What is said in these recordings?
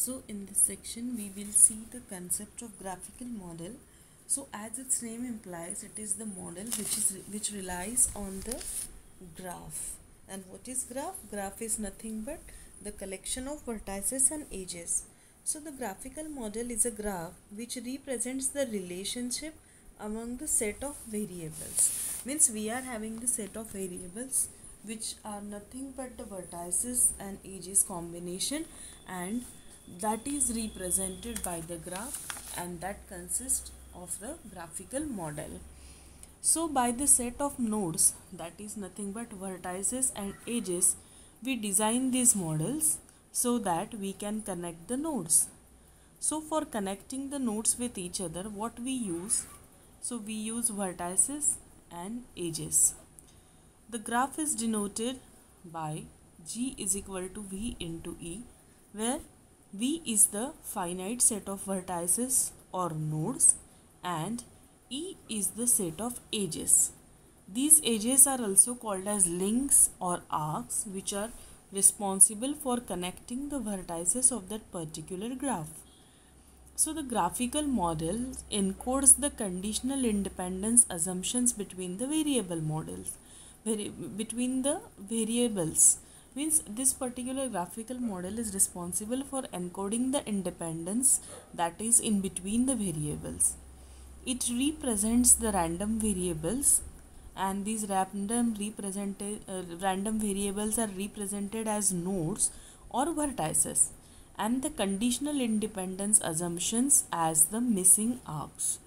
So in this section we will see the concept of graphical model. So as its name implies, it is the model which relies on the graph. And what is graph? Graph is nothing but the collection of vertices and edges. So the graphical model is a graph which represents the relationship among the set of variables. Means we are having the set of variables which are nothing but the vertices and edges combination, and that is represented by the graph, and that consists of the graphical model. So by the set of nodes, that is nothing but vertices and edges, we design these models so that we can connect the nodes. So for connecting the nodes with each other, what we use? So we use vertices and edges. The graph is denoted by G is equal to V into E, where V is the finite set of vertices or nodes and E is the set of edges. These edges are also called as links or arcs, which are responsible for connecting the vertices of that particular graph. So the graphical model encodes the conditional independence assumptions between the variable models, between the variables. Means this particular graphical model is responsible for encoding the independence that is in between the variables. It represents the random variables, and these random variables are represented as nodes or vertices, and the conditional independence assumptions as the missing arcs.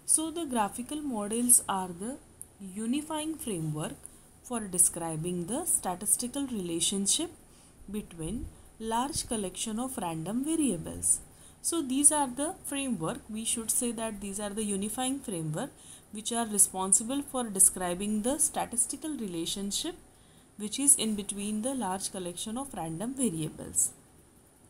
So the graphical models are the unifying framework for describing the statistical relationship between large collection of random variables. So these are the framework, we should say that these are the unifying framework which are responsible for describing the statistical relationship which is in between the large collection of random variables.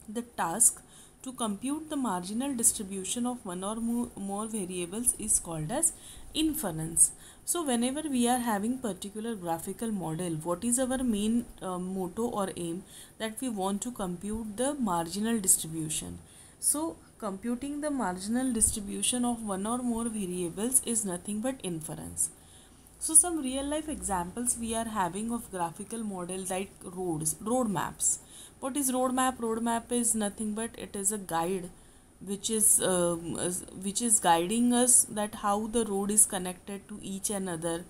The task to compute the marginal distribution of one or more variables is called as inference. So whenever we are having particular graphical model, what is our main motto or aim? That we want to compute the marginal distribution. So computing the marginal distribution of one or more variables is nothing but inference. So some real life examples we are having of graphical model like road maps. What is road map? Road map is nothing but it is a guide which is guiding us that how the road is connected to each another,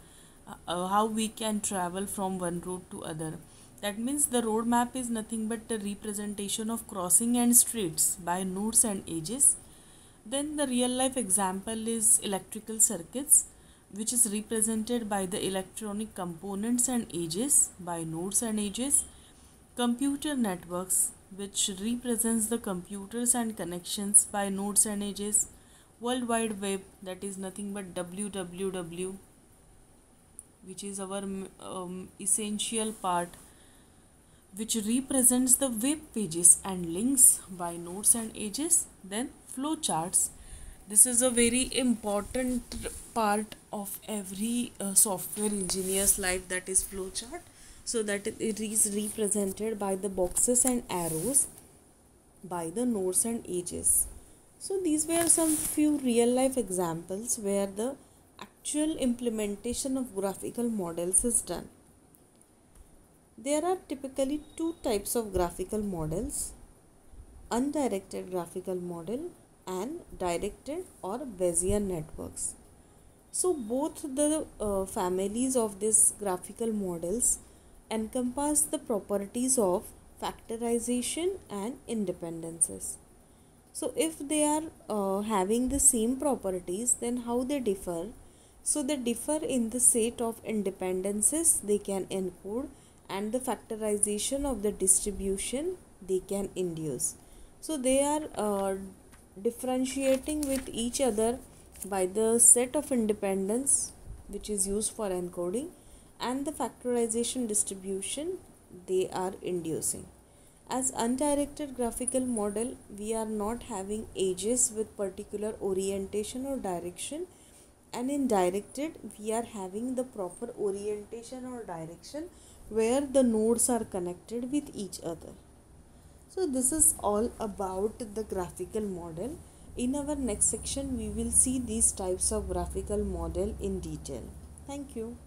how we can travel from one road to other. That means the road map is nothing but the representation of crossing and streets by nodes and edges. Then the real life example is electrical circuits, which is represented by the electronic components and edges by nodes and edges. Computer networks, which represents the computers and connections by nodes and edges. World Wide Web, that is nothing but WWW, which is our essential part, which represents the web pages and links by nodes and edges. Then flowcharts. This is a very important part of every software engineer's life, that is flowchart. So that it is represented by the boxes and arrows by the nodes and edges. So these were some few real life examples where the actual implementation of graphical models is done. There are typically two types of graphical models: undirected graphical model and directed or Bayesian networks. So both the families of these graphical models encompass the properties of factorization and independences. So if they are having the same properties, then how they differ? So they differ in the set of independences they can encode and the factorization of the distribution they can induce. So they are differentiating with each other by the set of independence which is used for encoding and the factorization distribution they are inducing. As undirected graphical model, we are not having edges with particular orientation or direction, and in directed we are having the proper orientation or direction where the nodes are connected with each other. So this is all about the graphical model. In our next section we will see these types of graphical model in detail. Thank you.